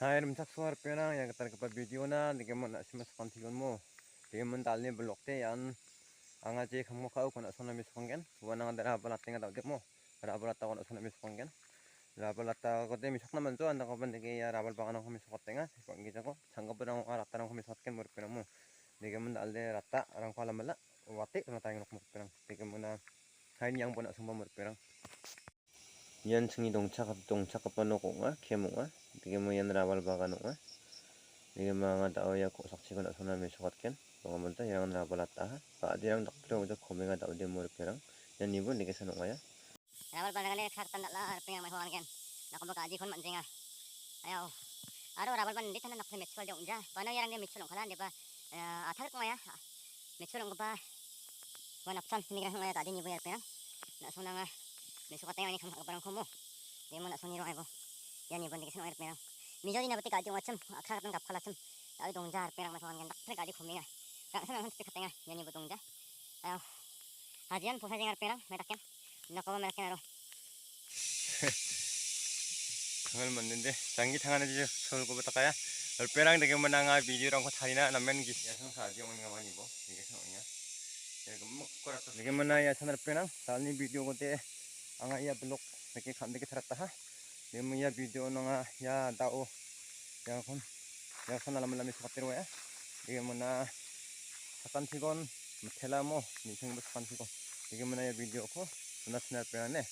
Hai rumsak suar penang yang ketar kepa video na digemon nak simas kontigon mo digemon dalni blok te yan anga je kamu kau kona sona mis kongen wana ngada ra bala tenga daw demo ra bala ta kona sona mis kongen ra bala ta ko de mis kona manjo anda ko ban dege ya ra bala bagana ko mis kotenga ko ngi jago sangga berang ara tarang ko mis hotken mur penang mo digemon dalde rata arang kala mala wate na tayang nok mur penang digemon na hain yang bona sumba mur penang yan singi dongcha kapano ko nga kemo nga digemon yan ra bala bagano nga Ini mga tao ya kok saksi ko na suna may sukatken. Mga munta yang nabalata ha. Paadi yang dakpro udah komenga tao de mur perang. Yan ibu ni kesan ya. Rawal ban kali khak tan la penga mai hoan ken. Nak ko ka ji kon man jinga. Ayo. Aro rawal ban dit tan nak me chol de unja. Bana yarang de me chol khala de ba athar ko ya. Me chol ko ba. Wan apsan sini kan ya tadi ni bu yar penang. Nak suna nga me sukateng ni kham barang ko mo. De mo nak suni ro ai bo. Yan ibu ni kesan penang. Mijori na bati ka ji wacham khak tan kap khala cham. Ai dong jar penang mai hoan ken dak ka ji khomenga. Ka sana han tikatenga yan ibu dong ja. Ayo. Hajian posa jengar penang metaken. Nak ko metaken aro. Kangal mandende jangi tangan aja sol ko betaka ya. Perang dege menanga video rang ko tharina namen gis ya sang saji on ngawan ibo. Ni kesan ya. Ya gemuk ko rata. Dege menaya sanar perang talni video ko te anga ya blok dege kham dege tharata ha. Demu ya video nanga ya dao ya kon ya sana lam sukatir ya. Dege mena sakan sigon thela mo ni sing bus kan sigon dege mena ya video ko sunas sinar perang ne